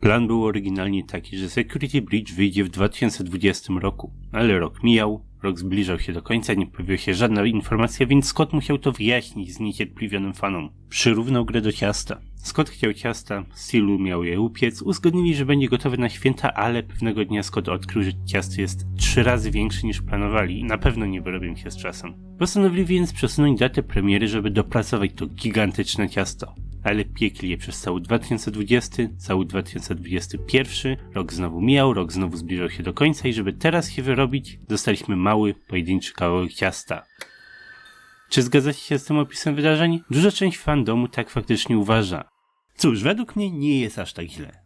Plan był oryginalnie taki, że Security Breach wyjdzie w 2020 roku, ale rok mijał, rok zbliżał się do końca, nie pojawiła się żadna informacja, więc Scott musiał to wyjaśnić zniecierpliwionym fanom. Przyrównał grę do ciasta. Scott chciał ciasta, Steelu miał je upiec, uzgodnili, że będzie gotowy na święta, ale pewnego dnia Scott odkrył, że ciasto jest 3 razy większe niż planowali i na pewno nie wyrobią się z czasem. Postanowili więc przesunąć datę premiery, żeby dopracować to gigantyczne ciasto. Ale piekli je przez cały 2020, cały 2021, rok znowu mijał, rok znowu zbliżał się do końca i żeby teraz je wyrobić, dostaliśmy mały, pojedynczy kawałek ciasta. Czy zgadzacie się z tym opisem wydarzeń? Duża część fandomu tak faktycznie uważa. Cóż, według mnie nie jest aż tak źle.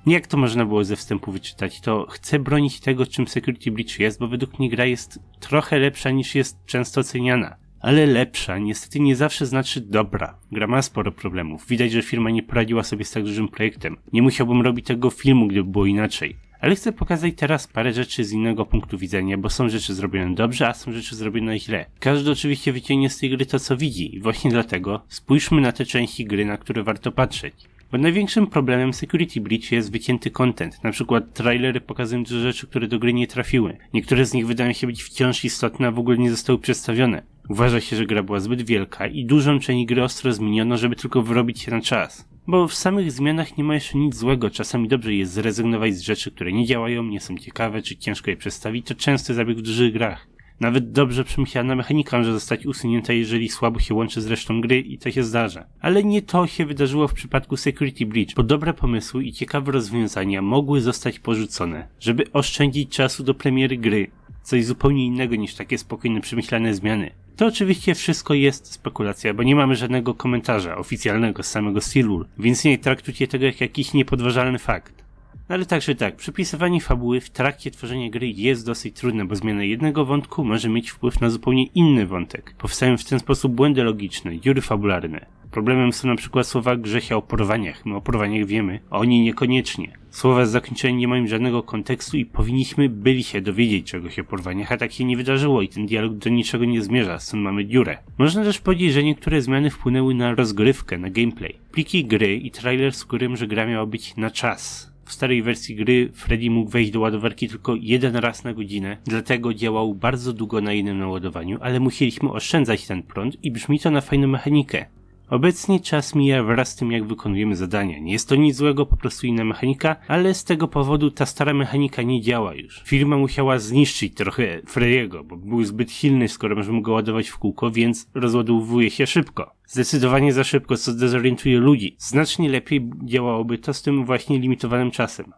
Jak to można było ze wstępu wyczytać, to chcę bronić tego, czym Security Breach jest, bo według mnie gra jest trochę lepsza niż jest często oceniana. Ale lepsza niestety nie zawsze znaczy dobra. Gra ma sporo problemów. Widać, że firma nie poradziła sobie z tak dużym projektem. Nie musiałbym robić tego filmu, gdyby było inaczej. Ale chcę pokazać teraz parę rzeczy z innego punktu widzenia, bo są rzeczy zrobione dobrze, a są rzeczy zrobione źle. Każdy oczywiście wyciągnie z tej gry to, co widzi i właśnie dlatego spójrzmy na te części gry, na które warto patrzeć. Bo największym problemem Security Breach jest wycięty content. Na przykład trailery pokazują dużo rzeczy, które do gry nie trafiły. Niektóre z nich wydają się być wciąż istotne, a w ogóle nie zostały przedstawione. Uważa się, że gra była zbyt wielka i dużą część gry ostro zmieniono, żeby tylko wyrobić się na czas. Bo w samych zmianach nie ma jeszcze nic złego, czasami dobrze jest zrezygnować z rzeczy, które nie działają, nie są ciekawe, czy ciężko je przedstawić, to często zabieg w dużych grach. Nawet dobrze przemyślana mechanika może zostać usunięta, jeżeli słabo się łączy z resztą gry i to się zdarza. Ale nie to się wydarzyło w przypadku Security Breach, bo dobre pomysły i ciekawe rozwiązania mogły zostać porzucone, żeby oszczędzić czasu do premiery gry. Coś zupełnie innego niż takie spokojne, przemyślane zmiany. To oczywiście wszystko jest spekulacja, bo nie mamy żadnego komentarza oficjalnego z samego Steelu, więc nie traktujcie tego jak jakiś niepodważalny fakt. Ale tak czy tak, przypisywanie fabuły w trakcie tworzenia gry jest dosyć trudne, bo zmiana jednego wątku może mieć wpływ na zupełnie inny wątek. Powstają w ten sposób błędy logiczne, dziury fabularne. Problemem są na przykład słowa Grzesia o porwaniach. My o porwaniach wiemy, a oni niekoniecznie. Słowa z zakończenia nie mają żadnego kontekstu i powinniśmy byli się dowiedzieć czegoś o porwaniach, a tak się nie wydarzyło i ten dialog do niczego nie zmierza, stąd mamy dziurę. Można też powiedzieć, że niektóre zmiany wpłynęły na rozgrywkę, na gameplay. Pliki gry i trailer sugerują, że gra miała być na czas. W starej wersji gry Freddy mógł wejść do ładowarki tylko jeden raz na godzinę, dlatego działał bardzo długo na jednym naładowaniu, ale musieliśmy oszczędzać ten prąd i brzmi to na fajną mechanikę. Obecnie czas mija wraz z tym, jak wykonujemy zadania. Nie jest to nic złego, po prostu inna mechanika, ale z tego powodu ta stara mechanika nie działa już. Firma musiała zniszczyć trochę Freddy'ego, bo był zbyt silny, skoro możemy go ładować w kółko, więc rozładowuje się szybko. Zdecydowanie za szybko, co dezorientuje ludzi. Znacznie lepiej działałoby to z tym właśnie limitowanym czasem.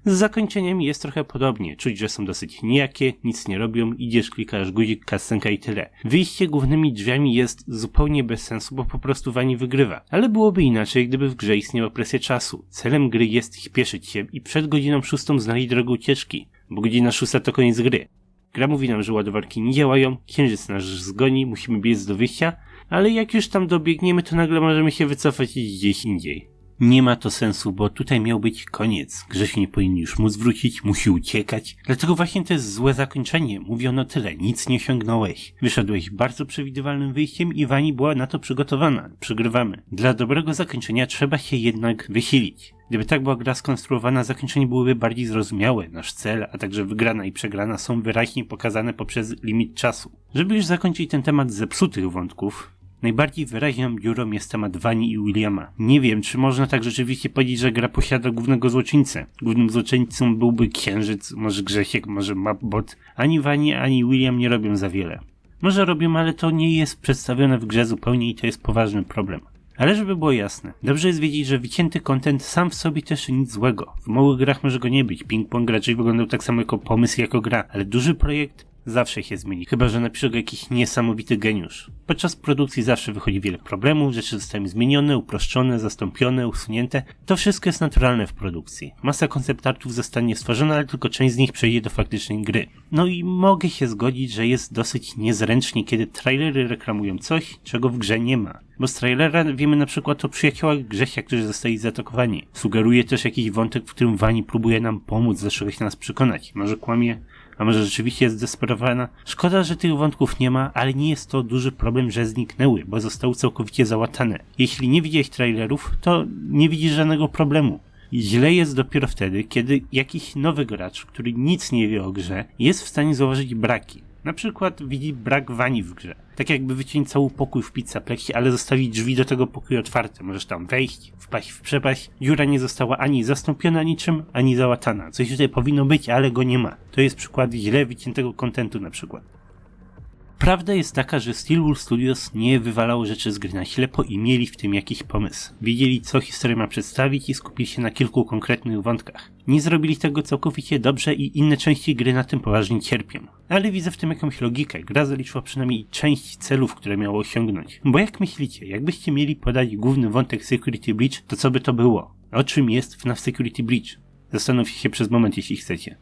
Z zakończeniami jest trochę podobnie. Czuć, że są dosyć nijakie, nic nie robią, idziesz, klikasz guzik, cutscenka i tyle. Wyjście głównymi drzwiami jest zupełnie bez sensu, bo po prostu Wani wygrywa. Ale byłoby inaczej, gdyby w grze istniała presja czasu. Celem gry jest śpieszyć się i przed godziną 6 znaleźć drogę ucieczki, bo godzina 6 to koniec gry. Gra mówi nam, że ładowarki nie działają, księżyc nas zgoni, musimy biec do wyjścia, ale jak już tam dobiegniemy, to nagle możemy się wycofać i gdzieś indziej. Nie ma to sensu, bo tutaj miał być koniec. Grzesiu nie powinien już móc wrócić, musi uciekać. Dlatego właśnie to jest złe zakończenie. Mówiono tyle, nic nie osiągnąłeś. Wyszedłeś bardzo przewidywalnym wyjściem i Wani była na to przygotowana. Przegrywamy. Dla dobrego zakończenia trzeba się jednak wysilić. Gdyby tak była gra skonstruowana, zakończenie byłyby bardziej zrozumiałe. Nasz cel, a także wygrana i przegrana są wyraźnie pokazane poprzez limit czasu. Żeby już zakończyć ten temat zepsutych wątków, najbardziej wyraźną dziurą jest temat Wani i Williama. Nie wiem, czy można tak rzeczywiście powiedzieć, że gra posiada głównego złoczyńcę. Głównym złoczyńcą byłby księżyc, może Grzesiek, może Mapbot. Ani Wani, ani William nie robią za wiele. Może robią, ale to nie jest przedstawione w grze zupełnie i to jest poważny problem. Ale żeby było jasne, dobrze jest wiedzieć, że wycięty content sam w sobie też nic złego. W małych grach może go nie być. Ping-pong raczej wyglądał tak samo jako pomysł, jako gra, ale duży projekt zawsze się zmieni, chyba że napisze go jakiś niesamowity geniusz. Podczas produkcji zawsze wychodzi wiele problemów, rzeczy zostają zmienione, uproszczone, zastąpione, usunięte. To wszystko jest naturalne w produkcji. Masa konceptartów zostanie stworzona, ale tylko część z nich przejdzie do faktycznej gry. No i mogę się zgodzić, że jest dosyć niezręcznie, kiedy trailery reklamują coś, czego w grze nie ma. bo z trailera wiemy na przykład o przyjaciołach Grzesia, którzy zostali zaatakowani. Sugeruje też jakiś wątek, w którym Wani próbuje nam pomóc, do czegoś nas przekonać. Może kłamie, a może rzeczywiście jest zdesperowana. Szkoda, że tych wątków nie ma, ale nie jest to duży problem, że zniknęły, bo zostały całkowicie załatane. Jeśli nie widziałeś trailerów, to nie widzisz żadnego problemu. Źle jest dopiero wtedy, kiedy jakiś nowy gracz, który nic nie wie o grze, jest w stanie zauważyć braki. Na przykład widzi brak Wani w grze. Tak jakby wyciąć cały pokój w Pizzaplexie, ale zostawić drzwi do tego pokoju otwarte. Możesz tam wejść, wpaść w przepaść. Dziura nie została ani zastąpiona niczym, ani załatana. Coś tutaj powinno być, ale go nie ma. To jest przykład źle wyciętego kontentu na przykład. Prawda jest taka, że Steelwool Studios nie wywalało rzeczy z gry na ślepo i mieli w tym jakiś pomysł. Wiedzieli, co historia ma przedstawić i skupili się na kilku konkretnych wątkach. Nie zrobili tego całkowicie dobrze i inne części gry na tym poważnie cierpią. Ale widzę w tym jakąś logikę. Gra zaliczyła przynajmniej część celów, które miało osiągnąć. Bo jak myślicie, jakbyście mieli podać główny wątek Security Breach, to co by to było? O czym jest FNAF Security Breach? Zastanówcie się przez moment, jeśli chcecie.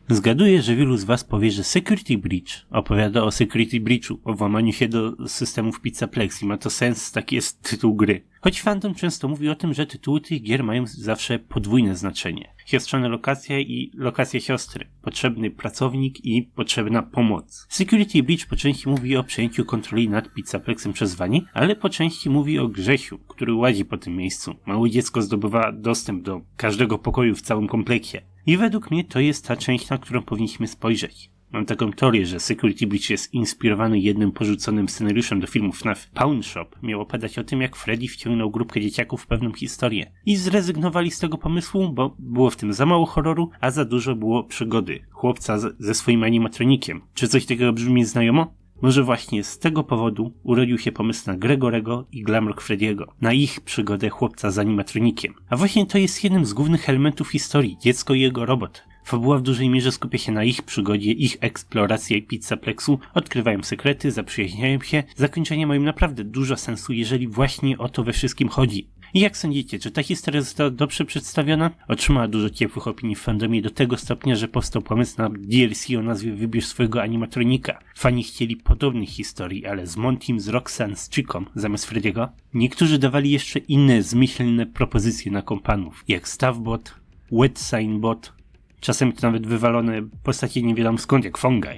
Zgaduję, że wielu z was powie, że Security Breach opowiada o Security Breachu, o włamaniu się do systemów Pizzaplex i ma to sens, taki jest tytuł gry. Choć fandom często mówi o tym, że tytuły tych gier mają zawsze podwójne znaczenie. Siostrzana lokacja i lokacja siostry. Potrzebny pracownik i potrzebna pomoc. Security Breach po części mówi o przejęciu kontroli nad Pizzaplexem przez Wani, ale po części mówi o Grzesiu, który łazi po tym miejscu. Małe dziecko zdobywa dostęp do każdego pokoju w całym kompleksie. I według mnie to jest ta część, na którą powinniśmy spojrzeć. Mam taką teorię, że Security Breach jest inspirowany jednym porzuconym scenariuszem do filmu FNAF. Pawn Shop miał opowiadać o tym, jak Freddy wciągnął grupkę dzieciaków w pewną historię. I zrezygnowali z tego pomysłu, bo było w tym za mało horroru, a za dużo było przygody. Chłopca ze swoim animatronikiem. Czy coś takiego brzmi znajomo? Może właśnie z tego powodu urodził się pomysł na Gregorego i Glamrock Freddy'ego, na ich przygodę chłopca z animatronikiem. A właśnie to jest jednym z głównych elementów historii, dziecko i jego robot. Fabuła w dużej mierze skupia się na ich przygodzie, ich eksploracji Pizzaplexu, odkrywają sekrety, zaprzyjaźniają się, zakończenia mają naprawdę dużo sensu, jeżeli właśnie o to we wszystkim chodzi. I jak sądzicie, czy ta historia została dobrze przedstawiona? Otrzymała dużo ciepłych opinii w fandomie do tego stopnia, że powstał pomysł na DLC o nazwie Wybierz swojego animatronika. Fani chcieli podobnych historii, ale z Montym, z Roxanne, z Chiką zamiast Freddy'ego. Niektórzy dawali jeszcze inne zmyślne propozycje na kompanów, jak Staffbot, Wet Signbot, czasem to nawet wywalone postacie nie wiadomo skąd, jak Fungi.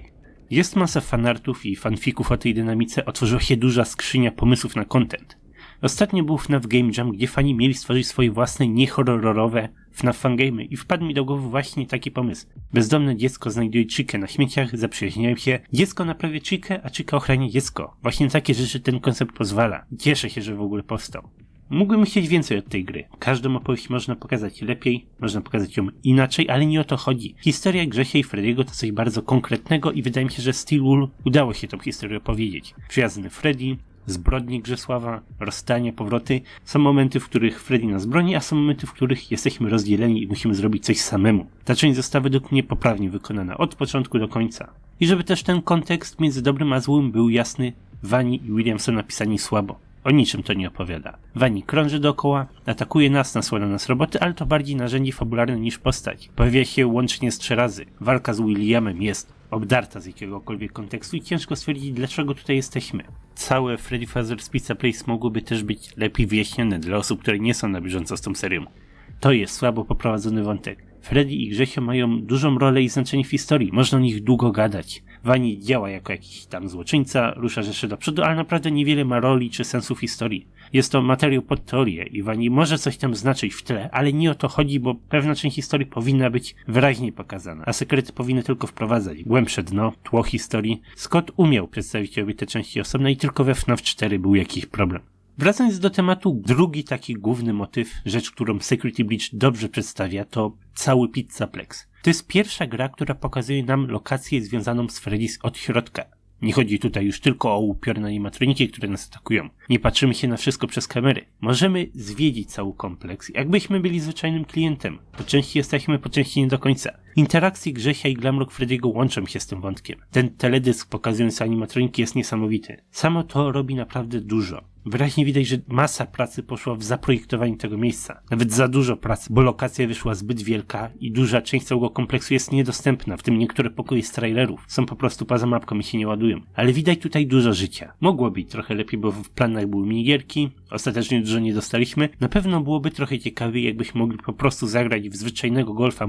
Jest masa fanartów i fanfików o tej dynamice, otworzyła się duża skrzynia pomysłów na content. Ostatnio był FNAF Game Jam, gdzie fani mieli stworzyć swoje własne, niehorrorowe FNAF fangamey i wpadł mi do głowy właśnie taki pomysł. Bezdomne dziecko znajduje Chikę na śmieciach, zaprzyjaźniają się, dziecko naprawia Chikę, a Chika ochrania dziecko. Właśnie takie rzeczy ten koncept pozwala. Cieszę się, że w ogóle powstał. Mógłbym chcieć więcej od tej gry. Każdą opowieść można pokazać lepiej, można pokazać ją inaczej, ale nie o to chodzi. Historia Grzesia i Freddy'ego to coś bardzo konkretnego i wydaje mi się, że Steelwool udało się tą historię opowiedzieć. Przyjazny Freddy, zbrodnie Grzesława, rozstania, powroty. Są momenty, w których Freddy nas broni, a są momenty, w których jesteśmy rozdzieleni i musimy zrobić coś samemu. Ta część została według mnie poprawnie wykonana od początku do końca. I żeby też ten kontekst między dobrym a złym był jasny, Wani i William są napisani słabo. O niczym to nie opowiada. Wani krąży dookoła, atakuje nas, nasłania nas roboty, ale to bardziej narzędzie fabularne niż postać. Pojawia się łącznie z 3 razy. Walka z Williamem jest obdarta z jakiegokolwiek kontekstu i ciężko stwierdzić, dlaczego tutaj jesteśmy. Całe Freddy Fazbear's Pizza Place mogłoby też być lepiej wyjaśnione dla osób, które nie są na bieżąco z tą serią. To jest słabo poprowadzony wątek. Freddy i Grzesio mają dużą rolę i znaczenie w historii. Można o nich długo gadać. Wani działa jako jakiś tam złoczyńca, rusza rzeczy do przodu, ale naprawdę niewiele ma roli czy sensu w historii. Jest to materiał pod teorię i Wani może coś tam znaczyć w tle, ale nie o to chodzi, bo pewna część historii powinna być wyraźnie pokazana, a sekrety powinny tylko wprowadzać głębsze dno, tło historii. Scott umiał przedstawić obie te części osobno i tylko we FNAF 4 był jakiś problem. Wracając do tematu, drugi taki główny motyw, rzecz, którą Security Breach dobrze przedstawia, to cały Pizzaplex. To jest pierwsza gra, która pokazuje nam lokację związaną z Freddy's od środka. Nie chodzi tutaj już tylko o upiorne animatroniki, które nas atakują. Nie patrzymy się na wszystko przez kamery. Możemy zwiedzić cały kompleks, jakbyśmy byli zwyczajnym klientem. Po części jesteśmy, po części nie do końca. Interakcje Grzesia i Glamrock Freddy'ego łączą się z tym wątkiem. Ten teledysk pokazujący animatroniki jest niesamowity. Samo to robi naprawdę dużo. Wyraźnie widać, że masa pracy poszła w zaprojektowanie tego miejsca. Nawet za dużo pracy, bo lokacja wyszła zbyt wielka i duża część całego kompleksu jest niedostępna, w tym niektóre pokoje z trailerów są po prostu poza mapką i się nie ładują. Ale widać tutaj dużo życia. Mogło być trochę lepiej, bo w planach były minigierki, ostatecznie dużo nie dostaliśmy. Na pewno byłoby trochę ciekawiej, jakbyśmy mogli po prostu zagrać w zwyczajnego golfa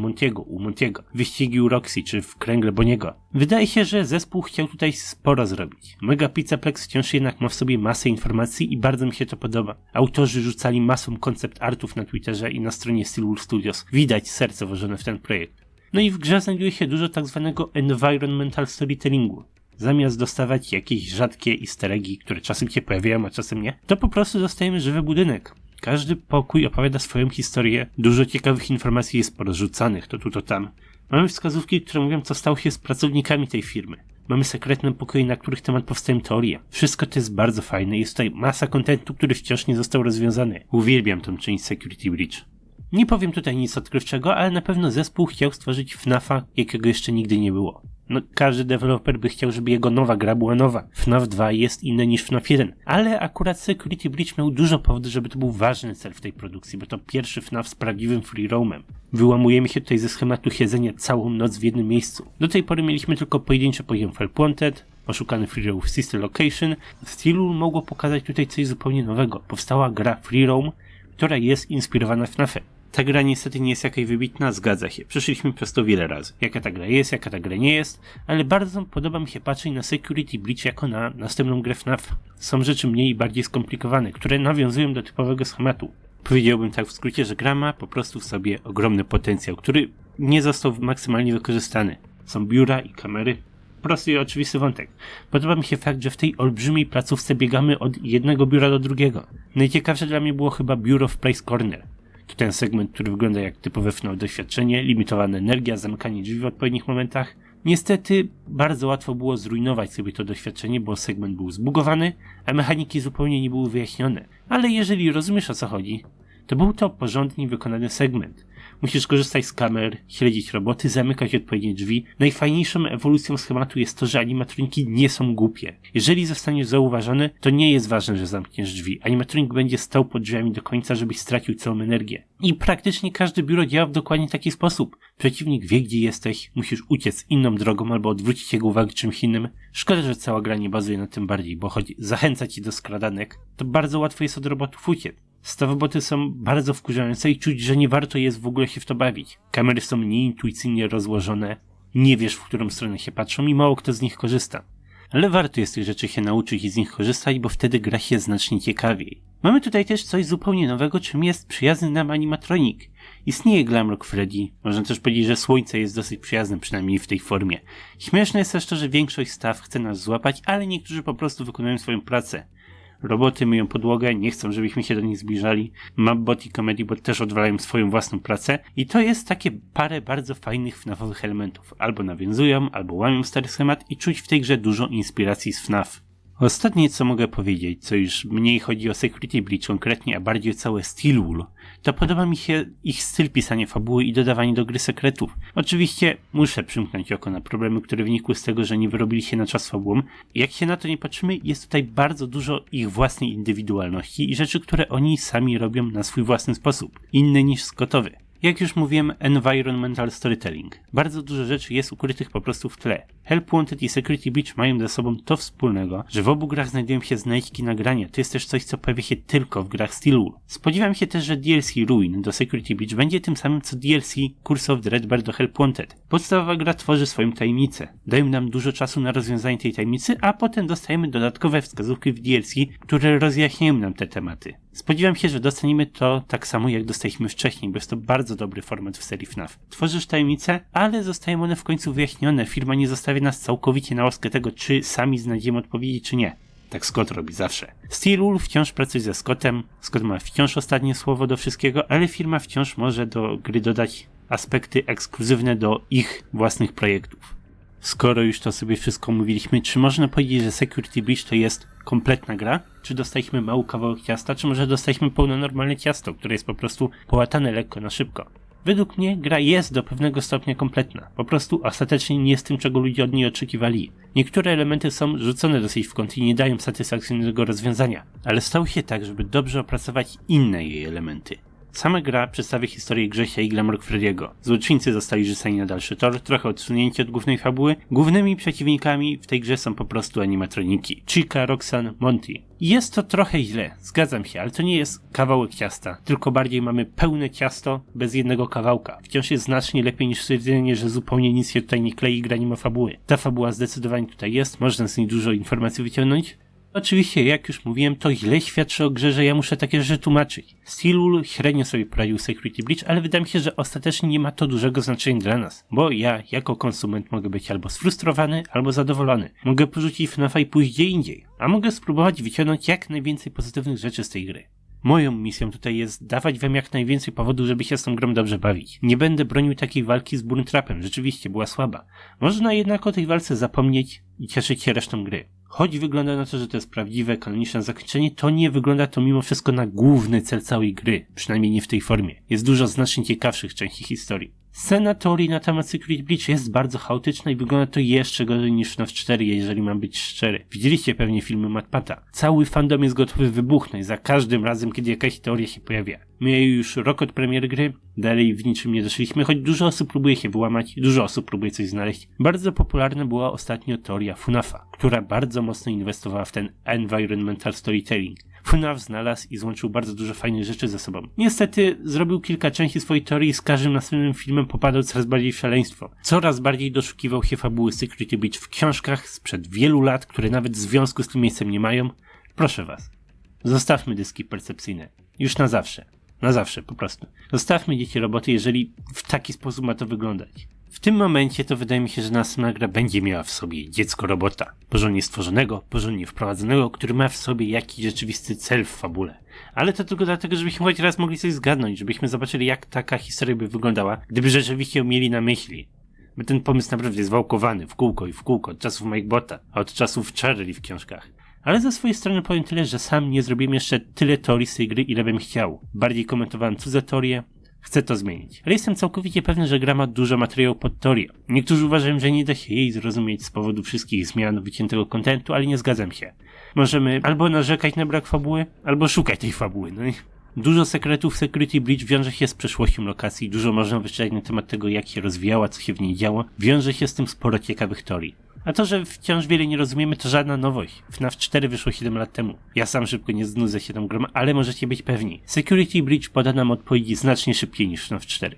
u Montiego, wyścigi u Roxy czy w kręgle Boniego. Wydaje się, że zespół chciał tutaj sporo zrobić. Mega Pizzaplex wciąż jednak ma w sobie masę informacji i bardzo mi się to podoba. Autorzy rzucali masą koncept artów na Twitterze i na stronie Steelwool Studios. Widać serce włożone w ten projekt. No i w grze znajduje się dużo tak zwanego environmental storytellingu. Zamiast dostawać jakieś rzadkie easter eggi, które czasem się pojawiają, a czasem nie, to po prostu dostajemy żywy budynek. Każdy pokój opowiada swoją historię, dużo ciekawych informacji jest porozrzucanych to tu, to tam. Mamy wskazówki, które mówią, co stało się z pracownikami tej firmy. Mamy sekretne pokoje, na których temat powstają teorie. Wszystko to jest bardzo fajne, jest tutaj masa kontentu, który wciąż nie został rozwiązany. Uwielbiam tą część Security Breach. Nie powiem tutaj nic odkrywczego, ale na pewno zespół chciał stworzyć FNAF-a, jakiego jeszcze nigdy nie było. No, każdy deweloper by chciał, żeby jego nowa gra była nowa. FNAF 2 jest inny niż FNAF 1, ale akurat Security Breach miał dużo powodów, żeby to był ważny cel w tej produkcji, bo to pierwszy FNAF z prawdziwym free roamem. Wyłamujemy się tutaj ze schematu siedzenia całą noc w jednym miejscu. Do tej pory mieliśmy tylko pojedynczy poziom Help Wanted, oszukany free roam w Sister Location. Steelwool mogło pokazać tutaj coś zupełnie nowego. Powstała gra free roam, która jest inspirowana FNAF-em. Ta gra niestety nie jest jakaś wybitna, zgadza się. Przeszliśmy przez to wiele razy. Jaka ta gra jest, jaka ta gra nie jest, ale bardzo podoba mi się patrzeć na Security Breach jako na następną grę FNAF. Są rzeczy mniej i bardziej skomplikowane, które nawiązują do typowego schematu. Powiedziałbym tak w skrócie, że gra ma po prostu w sobie ogromny potencjał, który nie został maksymalnie wykorzystany. Są biura i kamery. Prosty i oczywisty wątek. Podoba mi się fakt, że w tej olbrzymiej placówce biegamy od jednego biura do drugiego. Najciekawsze dla mnie było chyba biuro w Place Corner. To ten segment, który wygląda jak typowe FNAF doświadczenie, limitowana energia, zamykanie drzwi w odpowiednich momentach. Niestety bardzo łatwo było zrujnować sobie to doświadczenie, bo segment był zbugowany, a mechaniki zupełnie nie były wyjaśnione. Ale jeżeli rozumiesz, o co chodzi, to był to porządnie wykonany segment. Musisz korzystać z kamer, śledzić roboty, zamykać odpowiednie drzwi. Najfajniejszą ewolucją schematu jest to, że animatroniki nie są głupie. Jeżeli zostaniesz zauważony, to nie jest ważne, że zamkniesz drzwi. Animatronik będzie stał pod drzwiami do końca, żebyś stracił całą energię. I praktycznie każde biuro działa w dokładnie taki sposób. Przeciwnik wie, gdzie jesteś, musisz uciec inną drogą albo odwrócić jego uwagę czymś innym. Szkoda, że cała gra nie bazuje na tym bardziej, bo choć zachęca ci do skradanek, to bardzo łatwo jest od robotów uciec. Stawoboty są bardzo wkurzające i czuć, że nie warto jest w ogóle się w to bawić. Kamery są nieintuicyjnie rozłożone, nie wiesz, w którą stronę się patrzą i mało kto z nich korzysta. Ale warto jest tych rzeczy się nauczyć i z nich korzystać, bo wtedy gra się znacznie ciekawiej. Mamy tutaj też coś zupełnie nowego, czym jest przyjazny nam animatronik. Istnieje Glamrock Freddy, można też powiedzieć, że Słońce jest dosyć przyjazne, przynajmniej w tej formie. Śmieszne jest też to, że większość staw chce nas złapać, ale niektórzy po prostu wykonują swoją pracę. Roboty myją podłogę, nie chcą, żebyśmy się do nich zbliżali. Mapbot i Comedybot też odwalają swoją własną pracę. I to jest takie parę bardzo fajnych FNAF-owych elementów. Albo nawiązują, albo łamią stary schemat i czuć w tej grze dużo inspiracji z FNAF. Ostatnie, co mogę powiedzieć, co już mniej chodzi o Security Breach konkretnie, a bardziej o całe Steelwool, to podoba mi się ich styl pisania fabuły i dodawanie do gry sekretów. Oczywiście muszę przymknąć oko na problemy, które wynikły z tego, że nie wyrobili się na czas fabułą. Jak się na to nie patrzymy, jest tutaj bardzo dużo ich własnej indywidualności i rzeczy, które oni sami robią na swój własny sposób, inny niż Scottowy. Jak już mówiłem, environmental storytelling. Bardzo dużo rzeczy jest ukrytych po prostu w tle. Help Wanted i Security Breach mają ze sobą to wspólnego, że w obu grach znajdują się znajdźki nagrania. To jest też coś, co pojawia się tylko w grach Steelwool. Spodziewam się też, że DLC Ruin do Security Breach będzie tym samym co DLC Curse of Dreadbare do Help Wanted. Podstawowa gra tworzy swoją tajemnicę. Dają nam dużo czasu na rozwiązanie tej tajemnicy, a potem dostajemy dodatkowe wskazówki w DLC, które rozjaśniają nam te tematy. Spodziewam się, że dostaniemy to tak samo jak dostaliśmy wcześniej, bo jest to bardzo dobry format w serii FNAF. Tworzysz tajemnice, ale zostają one w końcu wyjaśnione. Firma nie zostawia nas całkowicie na łaskę tego, czy sami znajdziemy odpowiedzi, czy nie. Tak Scott robi zawsze. Steelwool wciąż pracuje ze Scottem, Scott ma wciąż ostatnie słowo do wszystkiego, ale firma wciąż może do gry dodać aspekty ekskluzywne do ich własnych projektów. Skoro już to sobie wszystko mówiliśmy, czy można powiedzieć, że Security Breach to jest kompletna gra? Czy dostaliśmy mały kawałek ciasta, czy może dostaliśmy pełne normalne ciasto, które jest po prostu połatane lekko na szybko? Według mnie gra jest do pewnego stopnia kompletna. Po prostu ostatecznie nie jest tym, czego ludzie od niej oczekiwali. Niektóre elementy są rzucone dosyć w kąt i nie dają satysfakcjonalnego rozwiązania, ale stało się tak, żeby dobrze opracować inne jej elementy. Sama gra przedstawia historię Grzesia i Glamrock Freddy'ego. Złoczyńcy zostali rzuceni na dalszy tor, trochę odsunięci od głównej fabuły. Głównymi przeciwnikami w tej grze są po prostu animatroniki. Chica, Roxanne, Monty. Jest to trochę źle, zgadzam się, ale to nie jest kawałek ciasta, tylko bardziej mamy pełne ciasto bez jednego kawałka. Wciąż jest znacznie lepiej niż stwierdzenie, że zupełnie nic się tutaj nie klei i gra nie ma fabuły. Ta fabuła zdecydowanie tutaj jest, można z niej dużo informacji wyciągnąć. Oczywiście, jak już mówiłem, to źle świadczy o grze, że ja muszę takie rzeczy tłumaczyć. Steelul średnio sobie poradził Security Breach, ale wydaje mi się, że ostatecznie nie ma to dużego znaczenia dla nas. Bo ja, jako konsument, mogę być albo sfrustrowany, albo zadowolony. Mogę porzucić FNAFa i pójść gdzie indziej. A mogę spróbować wyciągnąć jak najwięcej pozytywnych rzeczy z tej gry. Moją misją tutaj jest dawać wam jak najwięcej powodów, żeby się z tą grą dobrze bawić. Nie będę bronił takiej walki z Burntrapem, rzeczywiście była słaba. Można jednak o tej walce zapomnieć i cieszyć się resztą gry. Choć wygląda na to, że to jest prawdziwe, kanoniczne zakończenie, to nie wygląda to mimo wszystko na główny cel całej gry. Przynajmniej nie w tej formie. Jest dużo znacznie ciekawszych części historii. Scena teorii na temat Security Breach jest bardzo chaotyczna i wygląda to jeszcze gorzej niż FNAF 4, jeżeli mam być szczery. Widzieliście pewnie filmy MatPata. Cały fandom jest gotowy wybuchnąć za każdym razem, kiedy jakaś teoria się pojawia. My już rok od premiery gry, dalej w niczym nie doszliśmy, choć dużo osób próbuje się wyłamać, dużo osób próbuje coś znaleźć. Bardzo popularna była ostatnio teoria FNAFa, która bardzo mocno inwestowała w ten environmental storytelling. FNAF znalazł i złączył bardzo dużo fajnych rzeczy ze sobą. Niestety zrobił kilka części swojej teorii i z każdym następnym filmem popadał coraz bardziej w szaleństwo. Coraz bardziej doszukiwał się fabuły Security Breach w książkach sprzed wielu lat, które nawet związku z tym miejscem nie mają. Proszę was, zostawmy dyski percepcyjne. Już na zawsze. Na zawsze, po prostu. Zostawmy dzieci roboty, jeżeli w taki sposób ma to wyglądać. W tym momencie to wydaje mi się, że następna gra będzie miała w sobie dziecko robota. Porządnie stworzonego, porządnie wprowadzonego, który ma w sobie jakiś rzeczywisty cel w fabule. Ale to tylko dlatego, żebyśmy choć raz mogli coś zgadnąć, żebyśmy zobaczyli, jak taka historia by wyglądała, gdyby rzeczywiście ją mieli na myśli. Bo ten pomysł naprawdę jest wałkowany w kółko i w kółko od czasów Mike Botta, a od czasów Charlie w książkach. Ale ze swojej strony powiem tyle, że sam nie zrobiłem jeszcze tyle teorii z tej gry, ile bym chciał. Bardziej komentowałem cudze teorie. Chcę to zmienić. Ale jestem całkowicie pewny, że gra ma dużo materiału pod teorię. Niektórzy uważają, że nie da się jej zrozumieć z powodu wszystkich zmian wyciętego kontentu, ale nie zgadzam się. Możemy albo narzekać na brak fabuły, albo szukać tej fabuły. No i dużo sekretów Security Breach wiąże się z przeszłością lokacji, dużo można wyczytać na temat tego, jak się rozwijała, co się w niej działo. Wiąże się z tym sporo ciekawych teorii. A to, że wciąż wiele nie rozumiemy, to żadna nowość. FNAF 4 wyszło 7 lat temu. Ja sam szybko nie znudzę się tą grą, ale możecie być pewni. Security Breach poda nam odpowiedzi znacznie szybciej niż FNAF 4.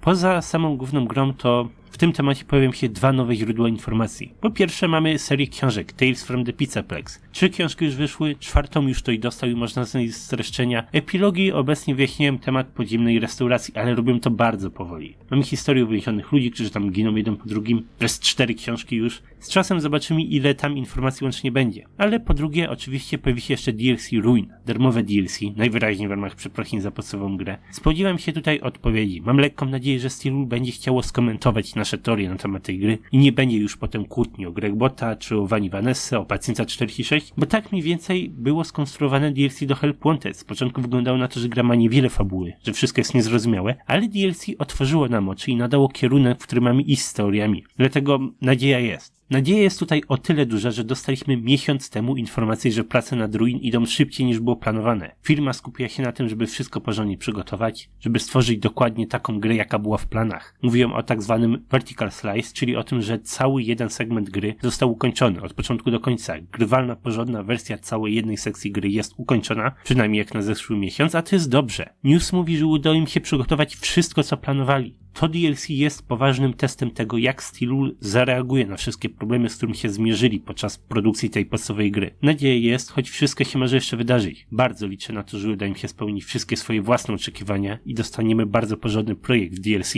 Poza samą główną grą to w tym temacie pojawią się dwa nowe źródła informacji. Po pierwsze mamy serię książek Tales from the Pizzaplex. 3 książki już wyszły, 4 już ktoś dostał i można znaleźć streszczenia. Epilogi obecnie wyjaśniają temat podziemnej restauracji, ale robią to bardzo powoli. Mamy historię uwięzionych ludzi, którzy tam giną jeden po drugim. To jest 4 książki już. Z czasem zobaczymy, ile tam informacji łącznie będzie. Ale po drugie oczywiście pojawi się jeszcze DLC Ruin. Darmowe DLC, najwyraźniej w ramach przeprosin za podstawową grę. Spodziewam się tutaj odpowiedzi. Mam lekką nadzieję, że Steelul będzie chciało skomentować nasze teorie na temat tej gry i nie będzie już potem kłótni o Greg Botta, czy o Vani Vanessa, o Pacjenta 46, bo tak mniej więcej było skonstruowane DLC do Help Wanted. Z początku wyglądało na to, że gra ma niewiele fabuły, że wszystko jest niezrozumiałe, ale DLC otworzyło nam oczy i nadało kierunek, w którym mamy iść z teoriami. Dlatego nadzieja jest. Nadzieja jest tutaj o tyle duża, że dostaliśmy miesiąc temu informację, że prace nad Ruin idą szybciej niż było planowane. Firma skupiła się na tym, żeby wszystko porządnie przygotować, żeby stworzyć dokładnie taką grę, jaka była w planach. Mówiłem o tak zwanym vertical slice, czyli o tym, że cały jeden segment gry został ukończony od początku do końca. Grywalna, porządna wersja całej jednej sekcji gry jest ukończona, przynajmniej jak na zeszły miesiąc, a to jest dobrze. News mówi, że udało im się przygotować wszystko, co planowali. To DLC jest poważnym testem tego, jak Steelul zareaguje na wszystkie problemy, z którymi się zmierzyli podczas produkcji tej podstawowej gry. Nadzieja jest, choć wszystko się może jeszcze wydarzyć. Bardzo liczę na to, że uda im się spełnić wszystkie swoje własne oczekiwania i dostaniemy bardzo porządny projekt w DLC.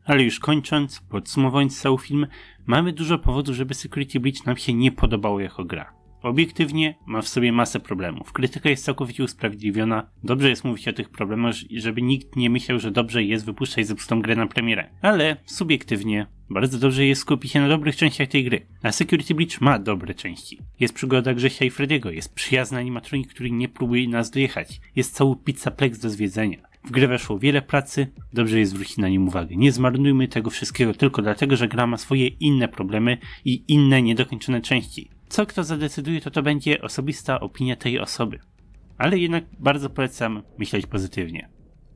Ale już kończąc, podsumowując cały film, mamy dużo powodów, żeby Security Breach nam się nie podobało jako gra. Obiektywnie ma w sobie masę problemów. Krytyka jest całkowicie usprawiedliwiona. Dobrze jest mówić o tych problemach, żeby nikt nie myślał, że dobrze jest wypuszczać zepsutą grę na premierę. Ale subiektywnie bardzo dobrze jest skupić się na dobrych częściach tej gry. A Security Breach ma dobre części. Jest przygoda Grzesia i Freddy'ego, jest przyjazny animatronik, który nie próbuje nas dojechać. Jest cały Pizzaplex do zwiedzenia. W grę weszło wiele pracy, dobrze jest zwrócić na nim uwagę. Nie zmarnujmy tego wszystkiego tylko dlatego, że gra ma swoje inne problemy i inne niedokończone części. Co kto zadecyduje, to będzie osobista opinia tej osoby. Ale jednak bardzo polecam myśleć pozytywnie.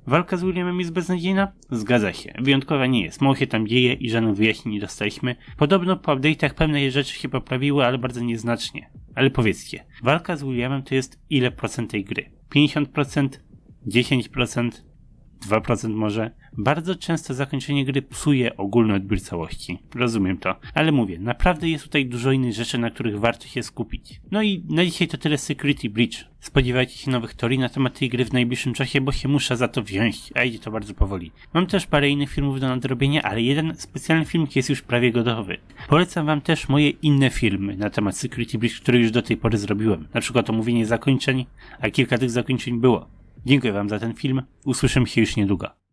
Walka z Williamem jest beznadziejna? Zgadza się. Wyjątkowa nie jest. Mało się tam dzieje i żadnych wyjaśnień nie dostaliśmy. Podobno po update'ach pewne rzeczy się poprawiły, ale bardzo nieznacznie. Ale powiedzcie, walka z Williamem to jest ile procent tej gry? 50%? 10%? 2% może? Bardzo często zakończenie gry psuje ogólny odbiór całości. Rozumiem to. Ale mówię, naprawdę jest tutaj dużo innych rzeczy, na których warto się skupić. No i na dzisiaj to tyle Security Breach. Spodziewajcie się nowych teorii na temat tej gry w najbliższym czasie, bo się muszę za to wziąć, a idzie to bardzo powoli. Mam też parę innych filmów do nadrobienia, ale jeden specjalny film jest już prawie gotowy. Polecam wam też moje inne filmy na temat Security Breach, które już do tej pory zrobiłem. Na przykład omówienie zakończeń, a kilka tych zakończeń było. Dziękuję wam za ten film. Usłyszymy się już niedługo.